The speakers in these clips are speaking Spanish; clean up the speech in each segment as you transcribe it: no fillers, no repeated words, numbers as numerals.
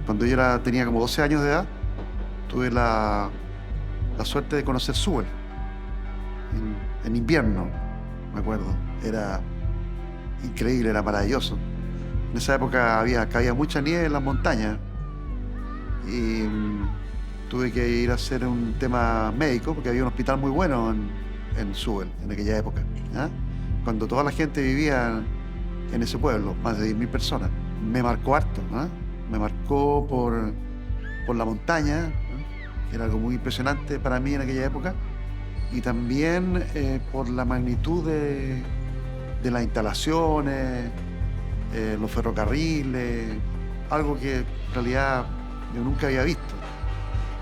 Cuando yo tenía como 12 años de edad, tuve la suerte de conocer Sewell en invierno, me acuerdo. Era increíble, era maravilloso. En esa época caía mucha nieve en las montañas y tuve que ir a hacer un tema médico porque había un hospital muy bueno en Sewell en aquella época, ¿ya? Cuando toda la gente vivía en ese pueblo, más de 10.000 personas. Me marcó harto, ¿eh? Me marcó por la montaña, ¿eh? Que era algo muy impresionante para mí en aquella época, y también por la magnitud de las instalaciones, los ferrocarriles, algo que en realidad yo nunca había visto.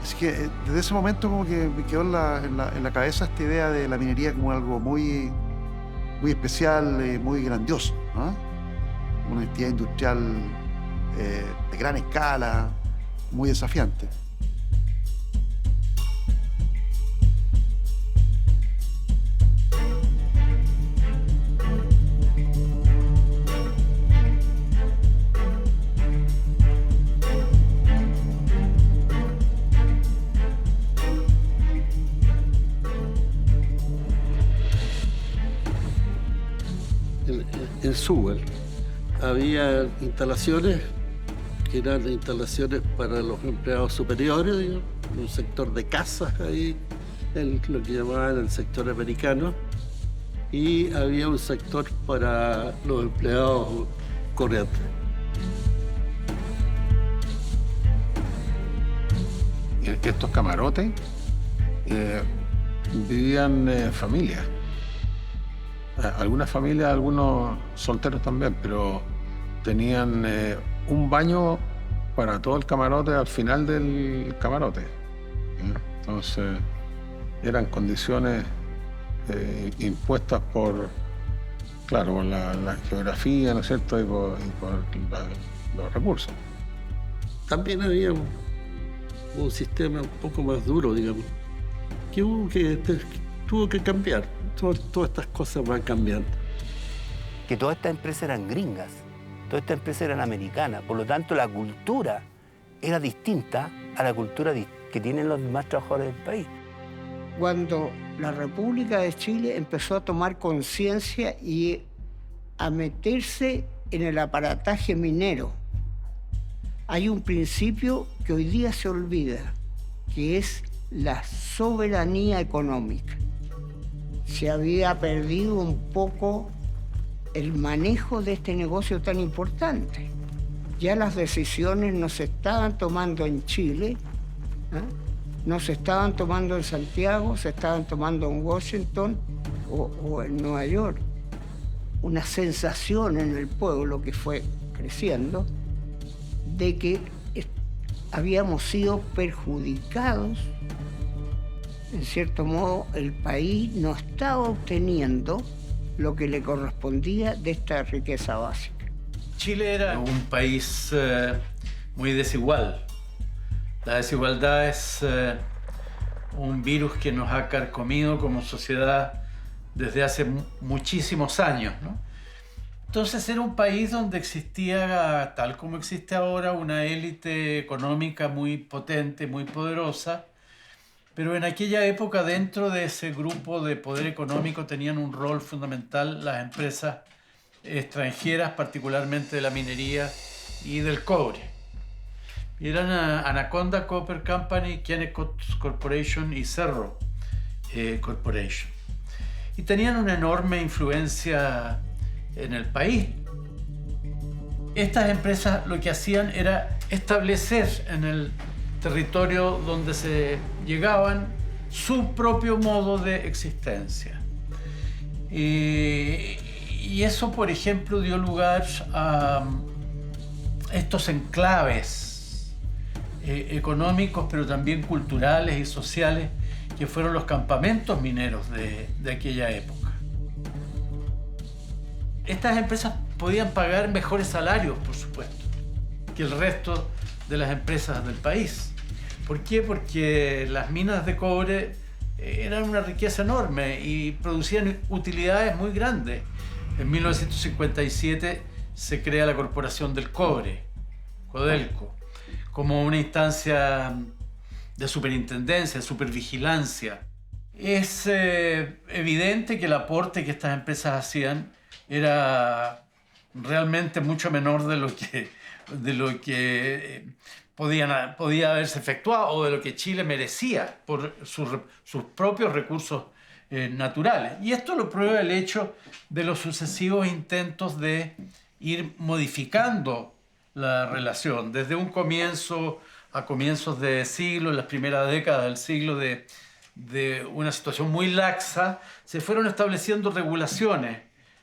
Así que desde ese momento como que me quedó en la cabeza esta idea de la minería como algo muy, muy especial, muy grandioso, ¿no? Una actividad industrial de gran escala, muy desafiante. En Sewell había instalaciones que eran instalaciones para los empleados superiores, digamos, un sector de casas ahí, lo que llamaban el sector americano, y había un sector para los empleados corrientes. Estos camarotes vivían familias. Algunas familias, algunos solteros también, pero tenían un baño para todo el camarote al final del camarote. Entonces, eran condiciones impuestas por la geografía, ¿no es cierto?, y por los recursos. También había un sistema un poco más duro, digamos, que tuvo que cambiar. Todas estas cosas van cambiando. Que todas estas empresas eran gringas, todas estas empresas eran americanas, por lo tanto la cultura era distinta a la cultura que tienen los demás trabajadores del país. Cuando la República de Chile empezó a tomar conciencia y a meterse en el aparataje minero, hay un principio que hoy día se olvida, que es la soberanía económica. Se había perdido un poco el manejo de este negocio tan importante. Ya las decisiones no se estaban tomando en Chile, ¿eh? No se estaban tomando en Santiago, se estaban tomando en Washington o en Nueva York. Una sensación en el pueblo que fue creciendo de que habíamos sido perjudicados. En cierto modo, el país no estaba obteniendo lo que le correspondía de esta riqueza básica. Chile era un país muy desigual. La desigualdad es un virus que nos ha carcomido como sociedad desde hace muchísimos años, ¿no? Entonces era un país donde existía, tal como existe ahora, una élite económica muy potente, muy poderosa, pero en aquella época dentro de ese grupo de poder económico tenían un rol fundamental las empresas extranjeras, particularmente de la minería y del cobre. Y eran Anaconda Copper Company, Kennecott Corporation y Cerro Corporation. Y tenían una enorme influencia en el país. Estas empresas lo que hacían era establecer en el territorio donde se llegaban su propio modo de existencia. Y eso, por ejemplo, dio lugar a estos enclaves económicos, pero también culturales y sociales, que fueron los campamentos mineros de aquella época. Estas empresas podían pagar mejores salarios, por supuesto, que el resto de las empresas del país. ¿Por qué? Porque las minas de cobre eran una riqueza enorme y producían utilidades muy grandes. En 1957 se crea la Corporación del Cobre, Codelco, como una instancia de superintendencia, de supervigilancia. Es evidente que el aporte que estas empresas hacían era realmente mucho menor de lo que podía haberse efectuado o de lo que Chile merecía por sus propios recursos naturales. Y esto lo prueba el hecho de los sucesivos intentos de ir modificando la relación, desde un comienzo a comienzos de siglo, en las primeras décadas del siglo, de una situación muy laxa, se fueron estableciendo regulaciones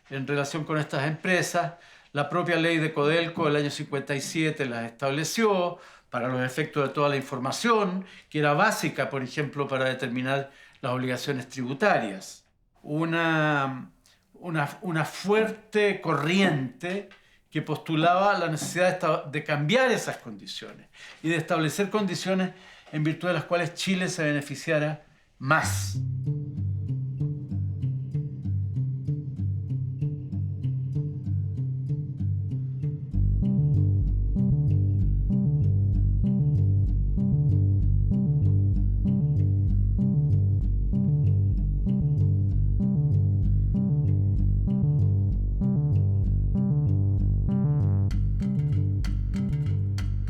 en relación con estas empresas. La propia ley de Codelco del año 57 las estableció para los efectos de toda la información, que era básica, por ejemplo, para determinar las obligaciones tributarias. Una fuerte corriente que postulaba la necesidad de cambiar esas condiciones y de establecer condiciones en virtud de las cuales Chile se beneficiara más.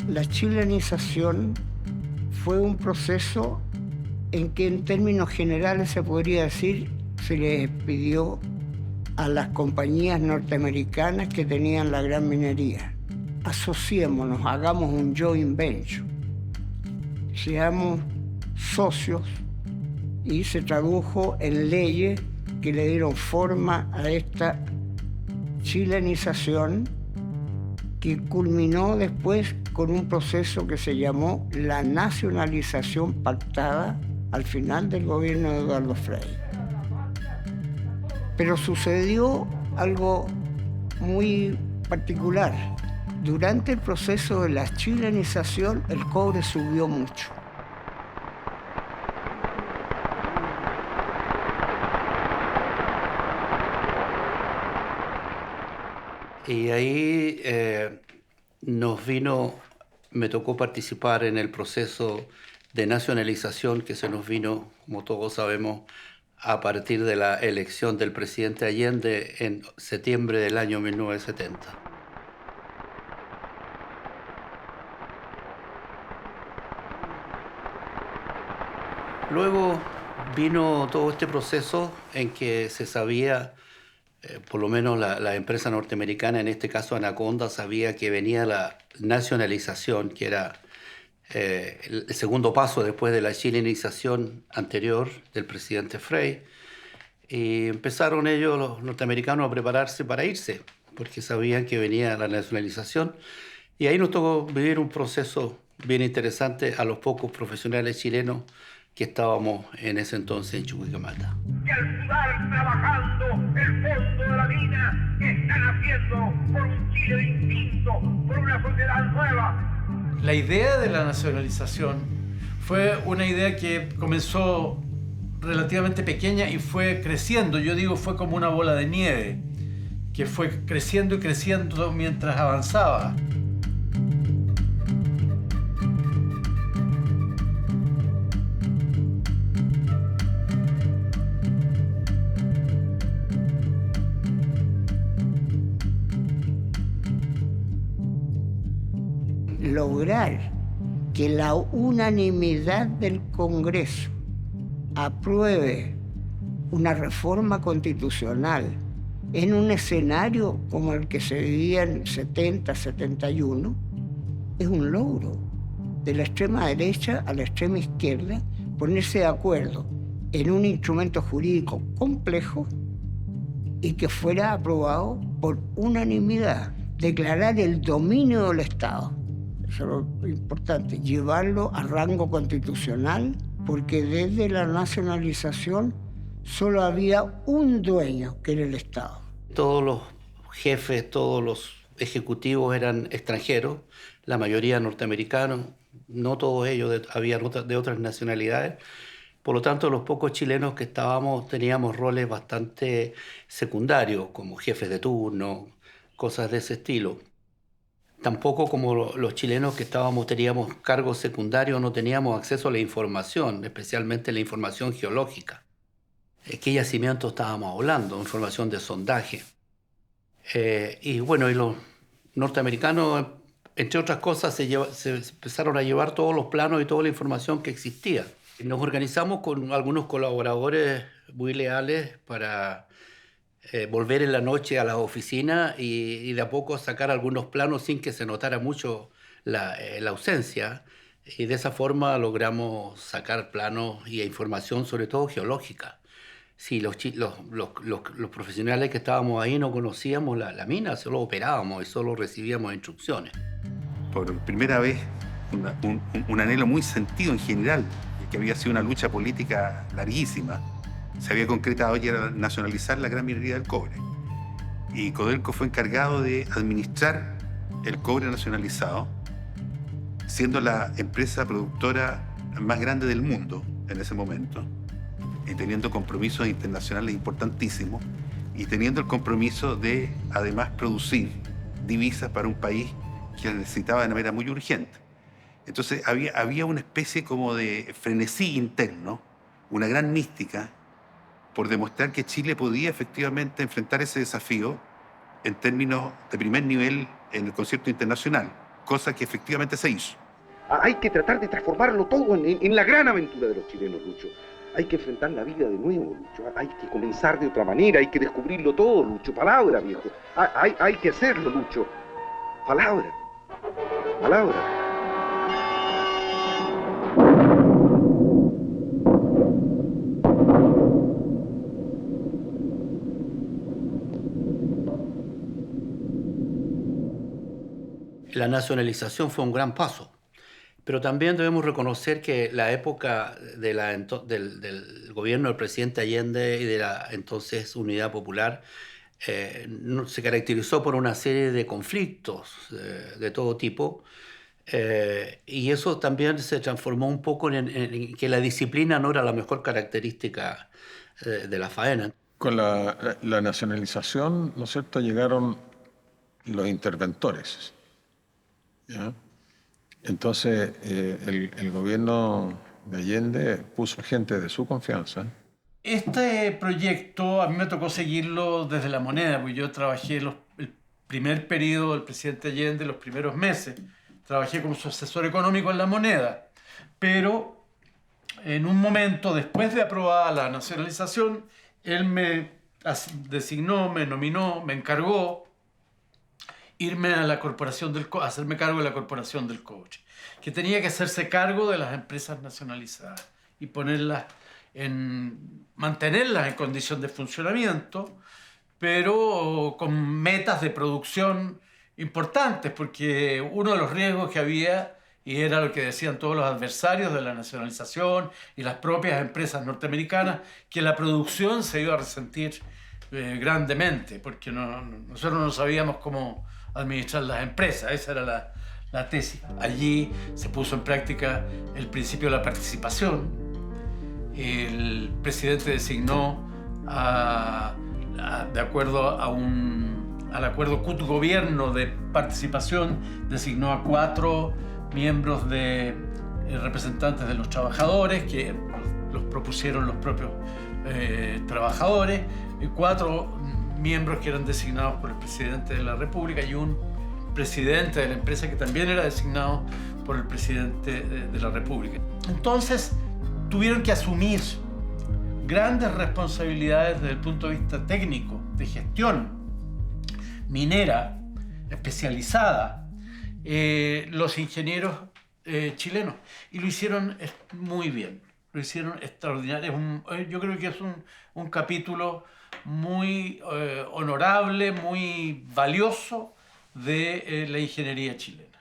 La chilenización fue un proceso en que en términos generales se podría decir se les pidió a las compañías norteamericanas que tenían la gran minería: asociémonos, hagamos un joint venture, seamos socios, y se tradujo en leyes que le dieron forma a esta chilenización, que culminó después con un proceso que se llamó la nacionalización pactada al final del gobierno de Eduardo Frei. Pero sucedió algo muy particular. Durante el proceso de la chilenización, el cobre subió mucho. Y ahí me tocó participar en el proceso de nacionalización que se nos vino, como todos sabemos, a partir de la elección del presidente Allende en septiembre del año 1970. Luego vino todo este proceso en que se sabía, por lo menos la empresa norteamericana, en este caso Anaconda, sabía que venía la nacionalización, que era el segundo paso después de la chilenización anterior del presidente Frei. Y empezaron ellos, los norteamericanos, a prepararse para irse, porque sabían que venía la nacionalización. Y ahí nos tocó vivir un proceso bien interesante a los pocos profesionales chilenos que estábamos en ese entonces en Chuquicamata. Y al sudar trabajando el fondo de la mina, están haciendo por un Chile distinto, por una sociedad nueva. La idea de la nacionalización fue una idea que comenzó relativamente pequeña y fue creciendo. Yo digo, fue como una bola de nieve, que fue creciendo y creciendo mientras avanzaba. Lograr que la unanimidad del Congreso apruebe una reforma constitucional en un escenario como el que se vivía en 70-71 es un logro. De la extrema derecha a la extrema izquierda, ponerse de acuerdo en un instrumento jurídico complejo y que fuera aprobado por unanimidad. Declarar el dominio del Estado. Eso es lo importante, llevarlo a rango constitucional, porque desde la nacionalización solo había un dueño, que era el Estado. Todos los jefes, todos los ejecutivos eran extranjeros, la mayoría norteamericanos, no todos ellos, había de otras nacionalidades. Por lo tanto, los pocos chilenos que estábamos teníamos roles bastante secundarios, como jefes de turno, cosas de ese estilo. tampoco como los chilenos que teníamos cargos secundarios, no teníamos acceso a la información, especialmente la información geológica. ¿Qué yacimientos estábamos hablando? Información de sondaje. Y bueno, y los norteamericanos, entre otras cosas, se empezaron a llevar todos los planos y toda la información que existía. Nos organizamos con algunos colaboradores muy leales para volver en la noche a las oficinas y de a poco sacar algunos planos sin que se notara mucho la ausencia. Y de esa forma logramos sacar planos y información, sobre todo geológica. Sí, los profesionales que estábamos ahí no conocíamos la mina, solo operábamos y solo recibíamos instrucciones. Por primera vez, un anhelo muy sentido en general, que había sido una lucha política larguísima, se había concretado y era nacionalizar la gran minería del cobre. Y Codelco fue encargado de administrar el cobre nacionalizado, siendo la empresa productora más grande del mundo en ese momento, y teniendo compromisos internacionales importantísimos, y teniendo el compromiso de, además, producir divisas para un país que necesitaba de manera muy urgente. Entonces había una especie como de frenesí interno, una gran mística, por demostrar que Chile podía efectivamente enfrentar ese desafío en términos de primer nivel en el concierto internacional, cosa que efectivamente se hizo. Hay que tratar de transformarlo todo en la gran aventura de los chilenos, Lucho. Hay que enfrentar la vida de nuevo, Lucho. Hay que comenzar de otra manera, hay que descubrirlo todo, Lucho. Palabra, viejo. Hay que hacerlo, Lucho. Palabra. Palabra. La nacionalización fue un gran paso, pero también debemos reconocer que la época del gobierno del presidente Allende y de la entonces Unidad Popular se caracterizó por una serie de conflictos de todo tipo, y eso también se transformó un poco en que la disciplina no era la mejor característica de la faena. Con la nacionalización, ¿no es cierto?, llegaron los interventores. ¿Ya? Entonces, el gobierno de Allende puso gente de su confianza. Este proyecto a mí me tocó seguirlo desde La Moneda, porque yo trabajé el primer periodo del presidente Allende, los primeros meses. Trabajé como su asesor económico en La Moneda. Pero en un momento, después de aprobada la nacionalización, él me designó, me nominó, me encargó irme a la corporación hacerme cargo de la Corporación del Cobre, que tenía que hacerse cargo de las empresas nacionalizadas y mantenerlas en condición de funcionamiento, pero con metas de producción importantes, porque uno de los riesgos que había, y era lo que decían todos los adversarios de la nacionalización y las propias empresas norteamericanas, que la producción se iba a resentir grandemente, porque nosotros no sabíamos cómo administrar las empresas. Esa era la tesis. Allí se puso en práctica el principio de la participación. El presidente designó, de acuerdo al acuerdo CUT-Gobierno de participación, designó a 4 miembros representantes de los trabajadores, que los propusieron los propios trabajadores, y 4 miembros que eran designados por el presidente de la República y un presidente de la empresa que también era designado por el presidente de la República. Entonces tuvieron que asumir grandes responsabilidades desde el punto de vista técnico, de gestión minera especializada, los ingenieros chilenos, y lo hicieron muy bien, lo hicieron extraordinario. Yo creo que es un capítulo muy honorable, muy valioso de la ingeniería chilena.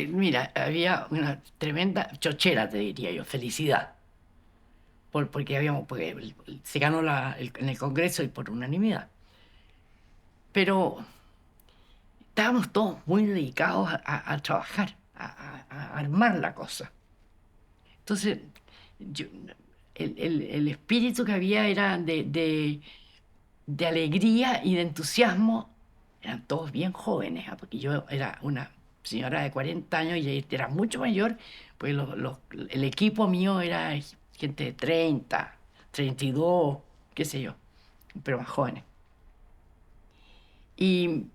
Mira, había una tremenda chochera, te diría yo, felicidad, porque se ganó en el Congreso y por unanimidad. Pero estábamos todos muy dedicados a trabajar, a armar la cosa. Entonces, el espíritu que había era de alegría y de entusiasmo. Eran todos bien jóvenes, porque yo era una señora de 40 años y ella era mucho mayor, pues el equipo mío era gente de 30, 32, qué sé yo, pero más jóvenes. Y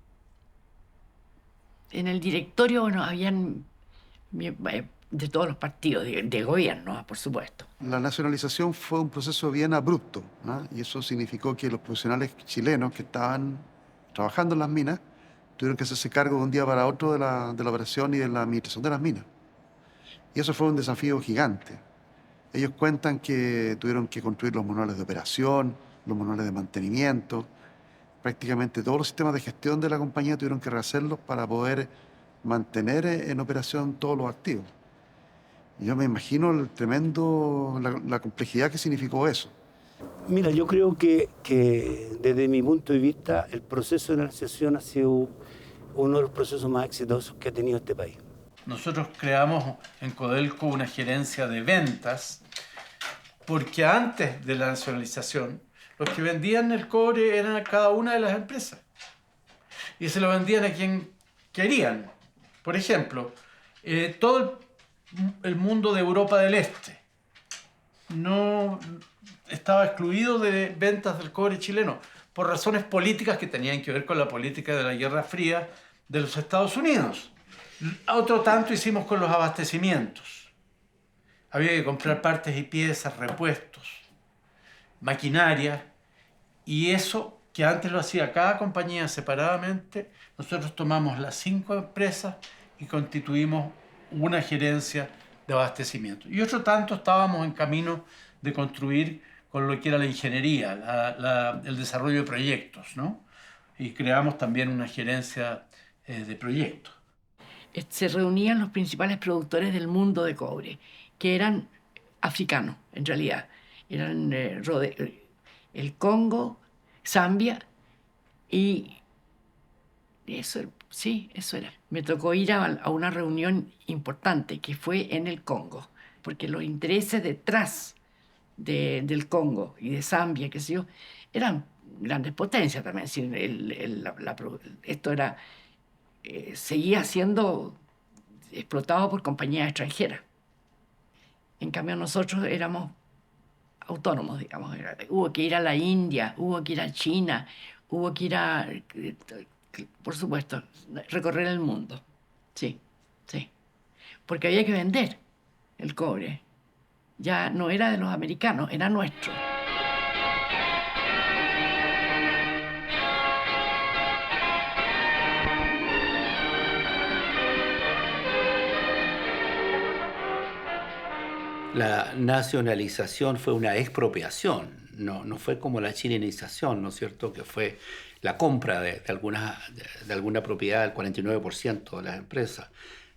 en el directorio, bueno, habían de todos los partidos, de gobierno, por supuesto. La nacionalización fue un proceso bien abrupto, ¿no? Y eso significó que los profesionales chilenos que estaban trabajando en las minas tuvieron que hacerse cargo de un día para otro de la operación y de la administración de las minas. Y eso fue un desafío gigante. Ellos cuentan que tuvieron que construir los manuales de operación, los manuales de mantenimiento. Prácticamente todos los sistemas de gestión de la compañía tuvieron que rehacerlos para poder mantener en operación todos los activos. Y yo me imagino la complejidad que significó eso. Mira, yo creo que desde mi punto de vista el proceso de nacionalización ha sido uno de los procesos más exitosos que ha tenido este país. Nosotros creamos en Codelco una gerencia de ventas porque antes de la nacionalización los que vendían el cobre eran cada una de las empresas y se lo vendían a quien querían. Por ejemplo, todo el mundo de Europa del Este no estaba excluido de ventas del cobre chileno por razones políticas que tenían que ver con la política de la Guerra Fría de los Estados Unidos. Otro tanto hicimos con los abastecimientos. Había que comprar partes y piezas, repuestos, maquinaria, y eso que antes lo hacía cada compañía separadamente, nosotros tomamos las 5 empresas y constituimos una gerencia de abastecimiento. Y otro tanto estábamos en camino de construir con lo que era la ingeniería, el desarrollo de proyectos, ¿no? Y creamos también una gerencia de proyectos. Se reunían los principales productores del mundo de cobre, que eran africanos, en realidad. Eran el Congo, Zambia, y eso, sí, eso era. Me tocó ir a una reunión importante que fue en el Congo, porque los intereses detrás del Congo y de Zambia, qué sé yo, eran grandes potencias también. Es decir, esto era, seguía siendo explotado por compañías extranjeras. En cambio, nosotros éramos autónomos, digamos. Hubo que ir a la India, hubo que ir a China, hubo que ir a, por supuesto, recorrer el mundo. Sí, sí. Porque había que vender el cobre. Ya no era de los americanos, era nuestro. La nacionalización fue una expropiación, no fue como la chilenización, ¿no es cierto?, que fue la compra de alguna propiedad del 49% de las empresas.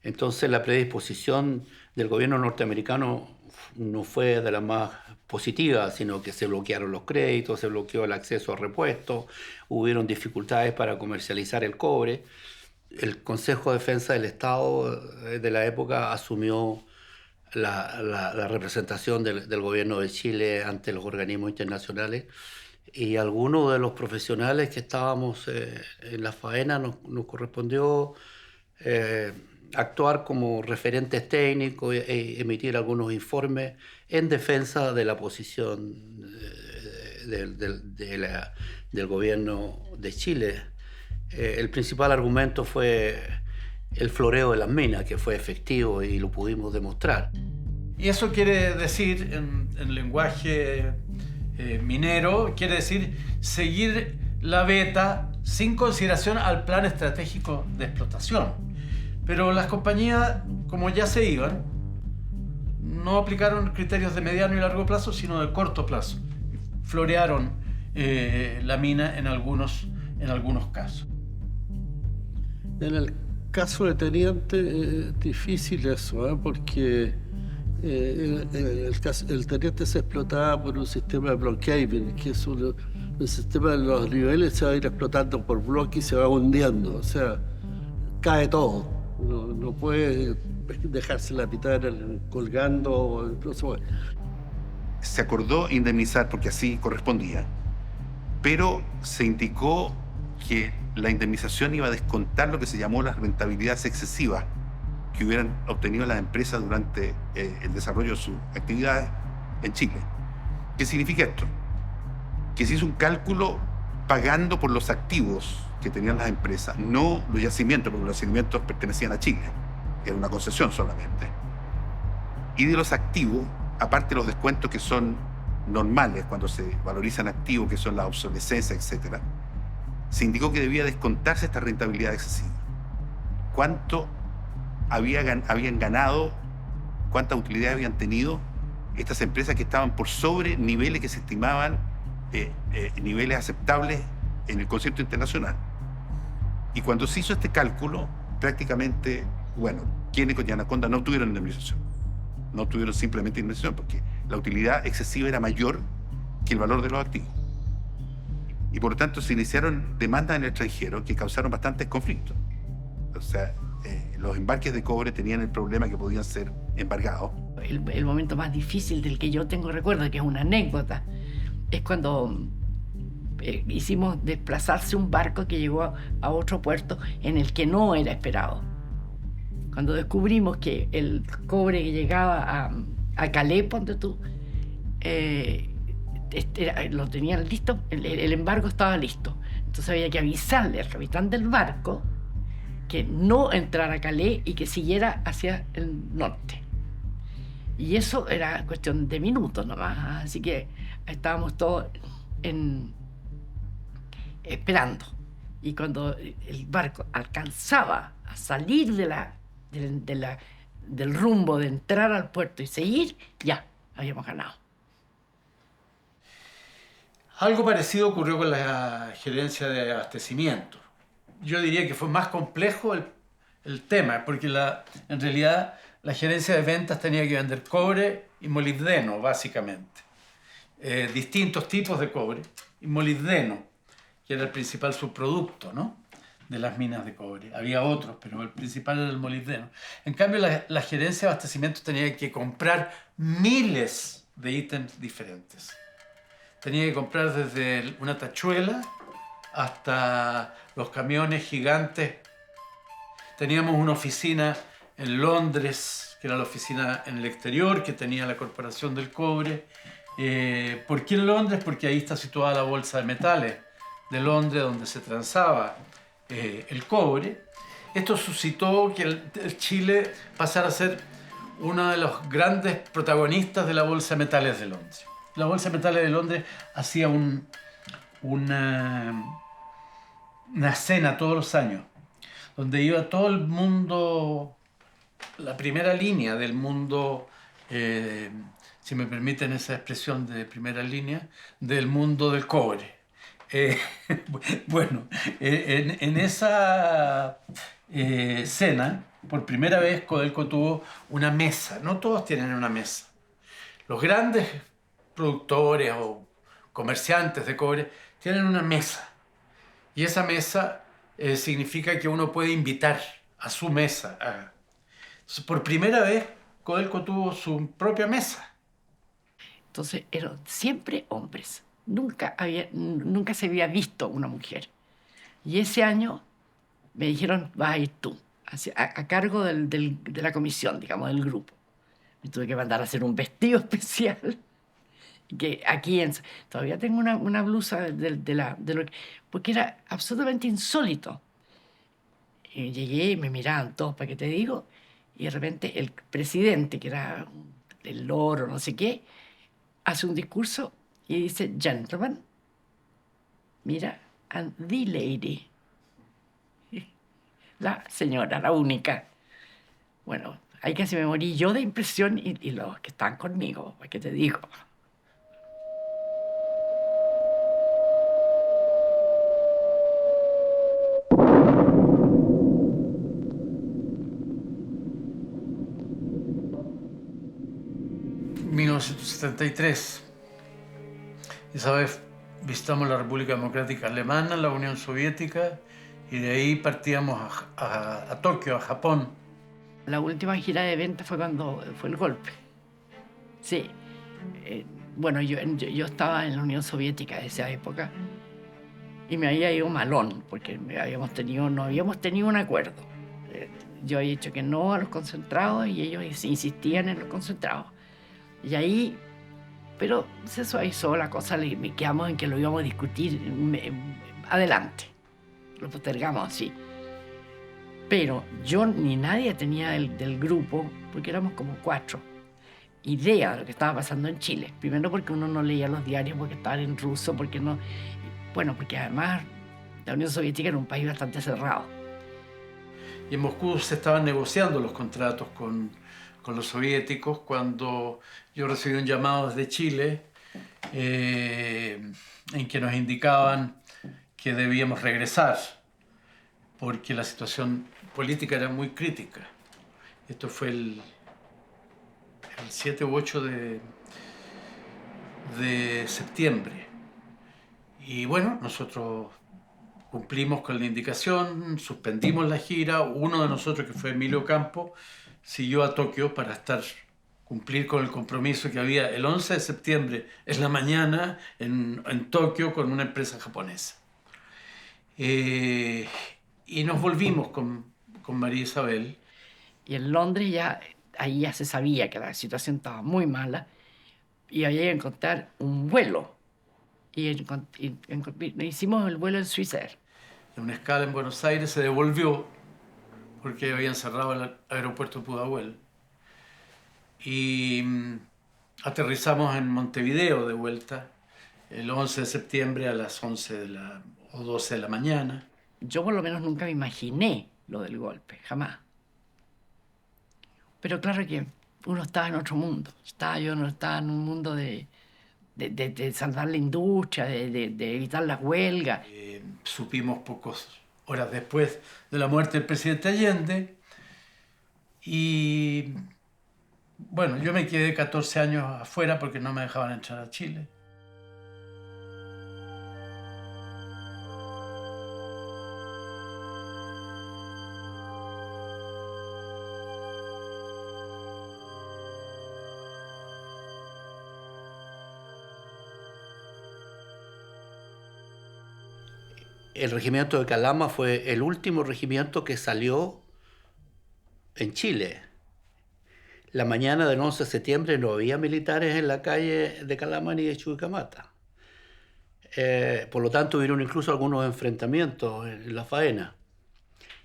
Entonces la predisposición del gobierno norteamericano no fue de la más positiva, sino que se bloquearon los créditos, se bloqueó el acceso a repuestos, hubieron dificultades para comercializar el cobre. El Consejo de Defensa del Estado de la época asumió la representación del gobierno de Chile ante los organismos internacionales, y algunos de los profesionales que estábamos en la faena nos correspondió actuar como referentes técnicos e emitir algunos informes en defensa de la posición del gobierno de Chile. El principal argumento fue el floreo de las minas, que fue efectivo y lo pudimos demostrar. Y eso quiere decir, en lenguaje minero, quiere decir seguir la veta sin consideración al plan estratégico de explotación. Pero las compañías, como ya se iban, no aplicaron criterios de mediano y largo plazo, sino de corto plazo. Florearon la mina en algunos casos. En el caso de Teniente es difícil eso, porque el Teniente se explotaba por un sistema de block caving, que es un sistema de los niveles se va a ir explotando por bloque y se va hundiendo, o sea, cae todo. No puede dejarse la mitad colgando. Se acordó indemnizar porque así correspondía, pero se indicó que la indemnización iba a descontar lo que se llamó las rentabilidades excesivas que hubieran obtenido las empresas durante el desarrollo de sus actividades en Chile. ¿Qué significa esto? Que se hizo un cálculo pagando por los activos que tenían las empresas, no los yacimientos, porque los yacimientos pertenecían a Chile, era una concesión solamente. Y de los activos, aparte de los descuentos que son normales cuando se valorizan activos, que son la obsolescencia, etc., se indicó que debía descontarse esta rentabilidad excesiva. ¿Cuánto habían ganado, cuánta utilidad habían tenido estas empresas que estaban por sobre niveles que se estimaban niveles aceptables en el concepto internacional? Y cuando se hizo este cálculo, prácticamente, bueno, Químico y Anaconda no tuvieron indemnización. No tuvieron simplemente indemnización porque la utilidad excesiva era mayor que el valor de los activos. Y por lo tanto se iniciaron demandas en el extranjero que causaron bastantes conflictos. O sea, los embarques de cobre tenían el problema que podían ser embargados. El momento más difícil del que yo tengo recuerdo, que es una anécdota, es cuando hicimos desplazarse un barco que llegó a otro puerto en el que no era esperado. Cuando descubrimos que el cobre que llegaba a Calais, ponte tú, lo tenían listo, el embargo estaba listo. Entonces había que avisarle al capitán del barco que no entrara a Calais y que siguiera hacia el norte. Y eso era cuestión de minutos nomás, así que estábamos todos esperando. Y cuando el barco alcanzaba a salir del rumbo de entrar al puerto y seguir, ya habíamos ganado. Algo parecido ocurrió con la gerencia de abastecimiento. Yo diría que fue más complejo el tema, porque en realidad la gerencia de ventas tenía que vender cobre y molibdeno, básicamente. Distintos tipos de cobre y molibdeno, que era el principal subproducto, ¿no?, de las minas de cobre. Había otros, pero el principal era el molibdeno. En cambio, la gerencia de abastecimiento tenía que comprar miles de ítems diferentes. Tenía que comprar desde una tachuela hasta los camiones gigantes. Teníamos una oficina en Londres, que era la oficina en el exterior, que tenía la Corporación del Cobre. ¿Por qué en Londres? Porque ahí está situada la Bolsa de Metales de Londres, donde se transaba el cobre. Esto suscitó que el Chile pasara a ser uno de los grandes protagonistas de la Bolsa de Metales de Londres. La Bolsa de Metales de Londres hacía una cena todos los años, donde iba todo el mundo, la primera línea del mundo, si me permiten esa expresión de primera línea, del mundo del cobre. Bueno, en esa cena, por primera vez Codelco tuvo una mesa. No todos tienen una mesa. Los grandes productores o comerciantes de cobre tienen una mesa. Y esa mesa significa que uno puede invitar a su mesa. Entonces, por primera vez, Codelco tuvo su propia mesa. Entonces, eran siempre hombres. Nunca se había visto una mujer. Y ese año me dijeron, vas a ir tú, a cargo de la comisión, digamos, del grupo. Me tuve que mandar a hacer un vestido especial. Que aquí todavía tengo una blusa porque era absolutamente insólito. Y llegué y me miraban todos, ¿para qué te digo? Y de repente el presidente, que era el loro, no sé qué, hace un discurso y dice, gentlemen, mira, and the lady. La señora, la única. Bueno, ahí casi me morí yo de impresión y los que están conmigo, ¿para qué te digo? En 1973. Esa vez visitamos la República Democrática Alemana, la Unión Soviética, y de ahí partíamos a Tokio, a Japón. La última gira de ventas fue cuando fue el golpe. Sí. Bueno, yo estaba en la Unión Soviética de esa época Y me había ido malón, porque no habíamos tenido un acuerdo. Yo había dicho que no a los concentrados y ellos insistían en los concentrados. Y ahí, pero se suavizó la cosa, me quedamos en que lo íbamos a discutir adelante. Lo postergamos así. Pero yo ni nadie tenía del grupo, porque éramos como 4, idea de lo que estaba pasando en Chile. Primero porque uno no leía los diarios, porque estaban en ruso, porque no... Bueno, porque además la Unión Soviética era un país bastante cerrado. Y en Moscú se estaban negociando los contratos con los soviéticos cuando yo recibí un llamado desde Chile en que nos indicaban que debíamos regresar porque la situación política era muy crítica. Esto fue el 7 u 8 de septiembre. Y bueno, nosotros cumplimos con la indicación, suspendimos la gira. Uno de nosotros, que fue Emilio Campo, siguió a Tokio para cumplir con el compromiso que había el 11 de septiembre en la mañana en Tokio con una empresa japonesa. Y nos volvimos con María Isabel. Y en Londres ahí ya se sabía que la situación estaba muy mala y había que encontrar un vuelo. Y hicimos el vuelo en Swissair. En una escala en Buenos Aires se devolvió porque habían cerrado el aeropuerto de Pudahuel. Y aterrizamos en Montevideo de vuelta el 11 de septiembre a las 11 o 12 de la mañana. Yo por lo menos nunca me imaginé lo del golpe, jamás. Pero claro que uno estaba en otro mundo. Yo no estaba en un mundo de salvar la industria, de evitar las huelgas. Supimos pocas horas después de la muerte del presidente Allende. Y bueno, yo me quedé 14 años afuera porque no me dejaban entrar a Chile. El regimiento de Calama fue el último regimiento que salió en Chile. La mañana del 11 de septiembre no había militares en la calle de Calama ni de Chuquicamata. Por lo tanto, hubieron incluso algunos enfrentamientos en la faena.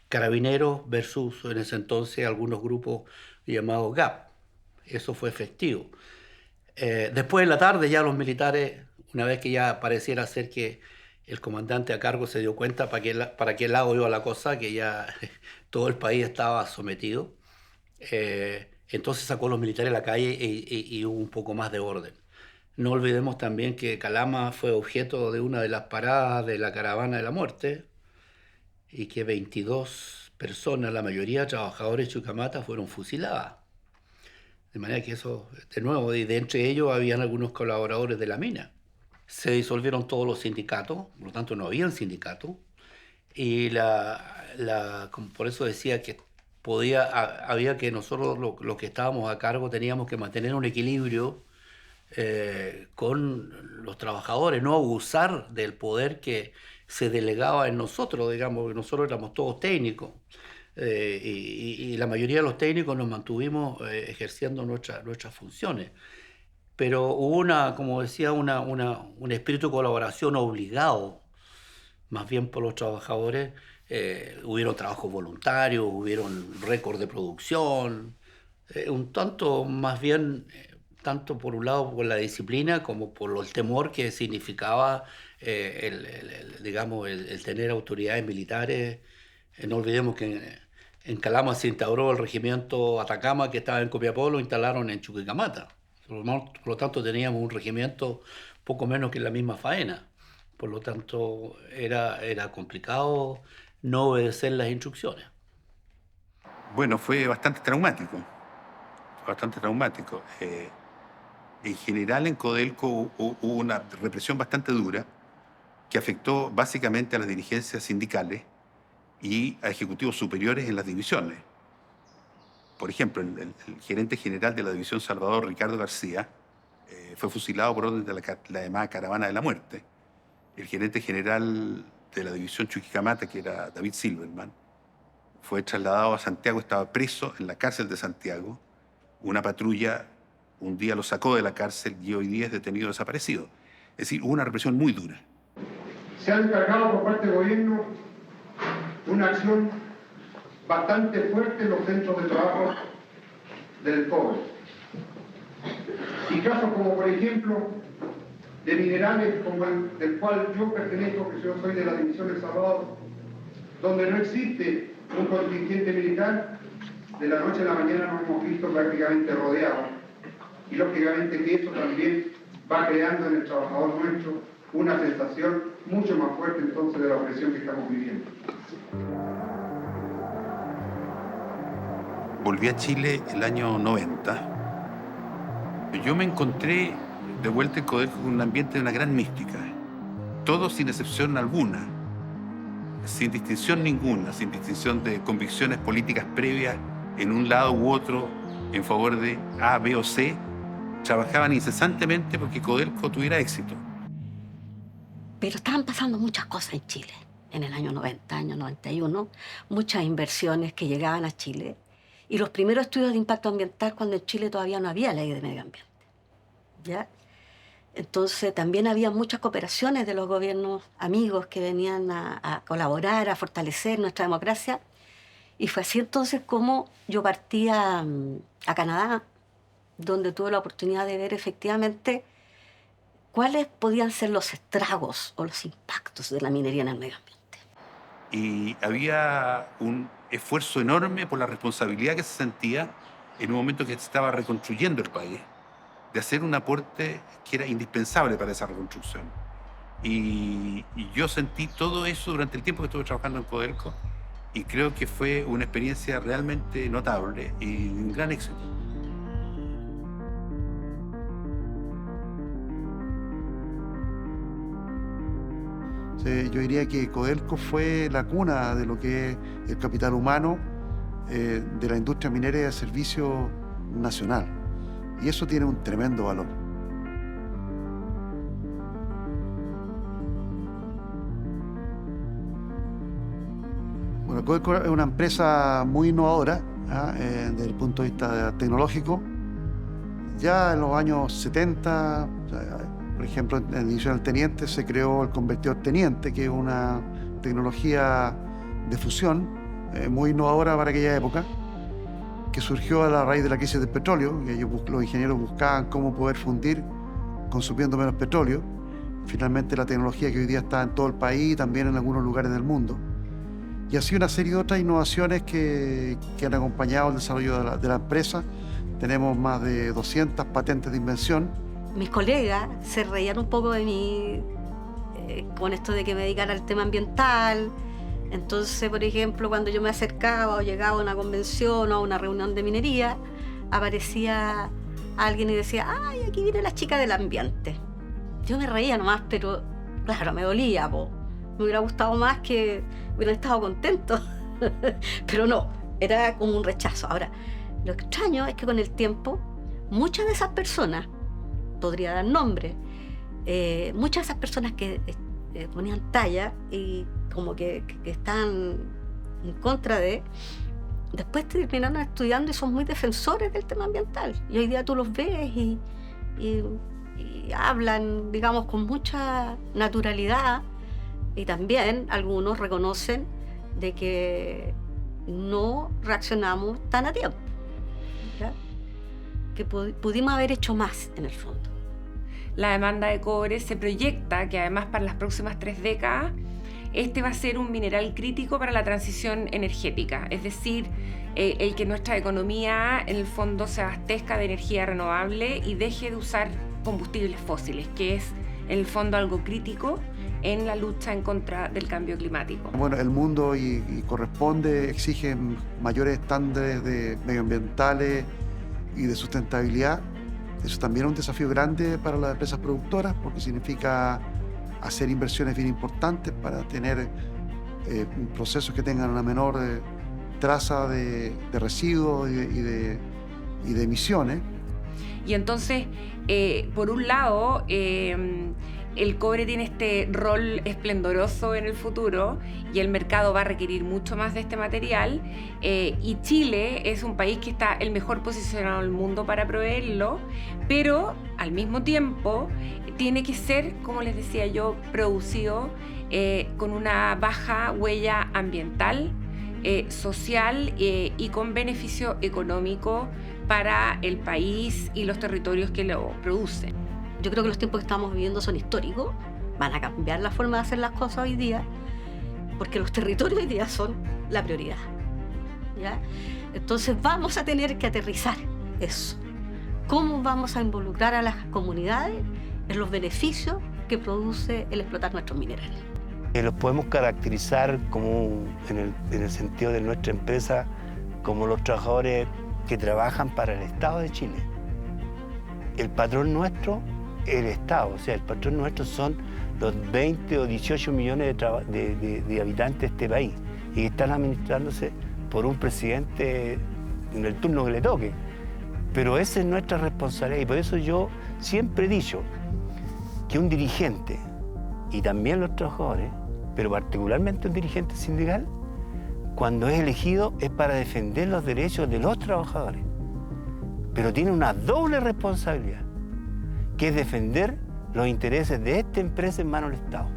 Carabineros versus, en ese entonces, algunos grupos llamados GAP. Eso fue efectivo. Después de la tarde ya los militares, una vez que ya pareciera ser que el comandante a cargo se dio cuenta para qué lado iba la cosa, que ya todo el país estaba sometido. Entonces sacó a los militares a la calle y hubo un poco más de orden. No olvidemos también que Calama fue objeto de una de las paradas de la Caravana de la Muerte y que 22 personas, la mayoría trabajadores de Chuquicamata, fueron fusiladas. De manera que eso, de nuevo, y de entre ellos habían algunos colaboradores de la mina. Se disolvieron todos los sindicatos, por lo tanto no había sindicato, y por eso decía que había que nosotros, los que estábamos a cargo, teníamos que mantener un equilibrio con los trabajadores, no abusar del poder que se delegaba en nosotros, digamos, que nosotros éramos todos técnicos, y la mayoría de los técnicos nos mantuvimos ejerciendo nuestras funciones. Pero hubo como decía, un espíritu de colaboración obligado, más bien por los trabajadores. Hubieron trabajos voluntarios, hubieron récord de producción, un tanto más bien, tanto por un lado por la disciplina como por el temor que significaba el tener autoridades militares. No olvidemos que en Calama se instauró el regimiento Atacama, que estaba en Copiapó, lo instalaron en Chuquicamata. Por lo tanto, teníamos un regimiento poco menos que la misma faena. Por lo tanto, era complicado no obedecer las instrucciones. Bueno, fue bastante traumático. En general, en Codelco hubo una represión bastante dura que afectó básicamente a las dirigencias sindicales y a ejecutivos superiores en las divisiones. Por ejemplo, el gerente general de la División Salvador, Ricardo García, fue fusilado por orden de la llamada Caravana de la Muerte. el gerente general de la división Chuquicamata, que era David Silverman, fue trasladado a Santiago, estaba preso en la cárcel de Santiago. Una patrulla un día lo sacó de la cárcel y hoy día es detenido desaparecido. Es decir, hubo una represión muy dura. Se ha encargado por parte del gobierno una acción bastante fuerte en los centros de trabajo del cobre. Y casos como, por ejemplo, de minerales como el del cual yo pertenezco, que yo soy de la División El Salvador, donde no existe un contingente militar, de la noche a la mañana nos hemos visto prácticamente rodeados. Y lógicamente que eso también va creando en el trabajador nuestro una sensación mucho más fuerte entonces de la opresión que estamos viviendo. Volví a Chile el año 90. Yo me encontré de vuelta en Codelco con un ambiente de una gran mística. Todos sin excepción alguna, sin distinción ninguna, sin distinción de convicciones políticas previas en un lado u otro en favor de A, B o C, trabajaban incesantemente porque Codelco tuviera éxito. Pero estaban pasando muchas cosas en Chile. En el año 90, año 91, muchas inversiones que llegaban a Chile. Y los primeros estudios de impacto ambiental cuando en Chile todavía no había ley de medio ambiente. ¿Ya? Entonces también había muchas cooperaciones de los gobiernos amigos que venían a colaborar, a fortalecer nuestra democracia. Y fue así entonces como yo partí a Canadá, donde tuve la oportunidad de ver efectivamente cuáles podían ser los estragos o los impactos de la minería en el medio ambiente. Y había un esfuerzo enorme por la responsabilidad que se sentía en un momento que se estaba reconstruyendo el país, de hacer un aporte que era indispensable para esa reconstrucción. Y yo sentí todo eso durante el tiempo que estuve trabajando en Codelco y creo que fue una experiencia realmente notable y un gran éxito. Yo diría que Codelco fue la cuna de lo que es el capital humano de la industria minera y de servicio nacional. Y eso tiene un tremendo valor. Bueno, Codelco es una empresa muy innovadora desde el punto de vista tecnológico. Ya en los años 70, por ejemplo, en la división del Teniente se creó el convertidor Teniente, que es una tecnología de fusión muy innovadora para aquella época, que surgió a la raíz de la crisis del petróleo, que los ingenieros buscaban cómo poder fundir consumiendo menos petróleo. Finalmente la tecnología que hoy día está en todo el país y también en algunos lugares del mundo. Y así una serie de otras innovaciones que han acompañado el desarrollo de la empresa. Tenemos más de 200 patentes de invención. Mis colegas se reían un poco de mí con esto de que me dedicara al tema ambiental. Entonces, por ejemplo, cuando yo me acercaba o llegaba a una convención o a una reunión de minería, aparecía alguien y decía, ¡ay, aquí viene la chica del ambiente! Yo me reía nomás, pero claro, me dolía, po. Me hubiera gustado más que hubieran estado contentos. Pero no, era como un rechazo. Ahora, lo extraño es que con el tiempo, muchas de esas personas, podría dar nombre, muchas de esas personas que ponían talla y como que estaban en contra de, después terminaron estudiando y son muy defensores del tema ambiental. Y hoy día tú los ves y hablan, digamos, con mucha naturalidad, y también algunos reconocen de que no reaccionamos tan a tiempo, ¿ya? Que pudimos haber hecho más en el fondo. La demanda de cobre se proyecta que además para las próximas 3 décadas este va a ser un mineral crítico para la transición energética, es decir, el que nuestra economía en el fondo se abastezca de energía renovable y deje de usar combustibles fósiles, que es en el fondo algo crítico en la lucha en contra del cambio climático. Bueno, el mundo y corresponde, exigen mayores estándares medioambientales y de sustentabilidad. Eso también es un desafío grande para las empresas productoras porque significa hacer inversiones bien importantes para tener procesos que tengan una menor traza de residuos y de emisiones. Y entonces, por un lado, el cobre tiene este rol esplendoroso en el futuro y el mercado va a requerir mucho más de este material, y Chile es un país que está el mejor posicionado del mundo para proveerlo, pero al mismo tiempo tiene que ser, como les decía yo, producido con una baja huella ambiental, social y con beneficio económico para el país y los territorios que lo producen. Yo creo que los tiempos que estamos viviendo son históricos, van a cambiar la forma de hacer las cosas hoy día, porque los territorios hoy día son la prioridad, ¿ya? Entonces vamos a tener que aterrizar eso. ¿Cómo vamos a involucrar a las comunidades en los beneficios que produce el explotar nuestros minerales? Los podemos caracterizar como, en el sentido de nuestra empresa, como los trabajadores que trabajan para el Estado de Chile. El patrón nuestro es el Estado, o sea, el patrón nuestro son los 20 o 18 millones de habitantes de este país y que están administrándose por un presidente en el turno que le toque. Pero esa es nuestra responsabilidad y por eso yo siempre he dicho que un dirigente, y también los trabajadores, pero particularmente un dirigente sindical, cuando es elegido es para defender los derechos de los trabajadores. Pero tiene una doble responsabilidad, que es defender los intereses de esta empresa en manos del Estado.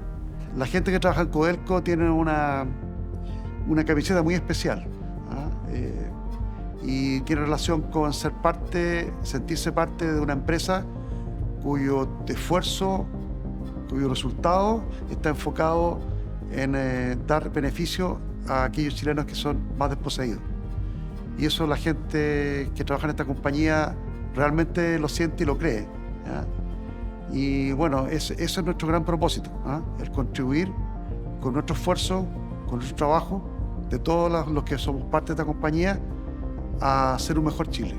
La gente que trabaja en Codelco tiene una camiseta muy especial, ¿ah? Y tiene relación con sentirse parte de una empresa cuyo esfuerzo, cuyo resultado está enfocado en dar beneficio a aquellos chilenos que son más desposeídos. Y eso la gente que trabaja en esta compañía realmente lo siente y lo cree, ¿ya? Y bueno, ese es nuestro gran propósito, ¿ah? El contribuir con nuestro esfuerzo, con nuestro trabajo, de todos los que somos parte de esta compañía, a hacer un mejor Chile.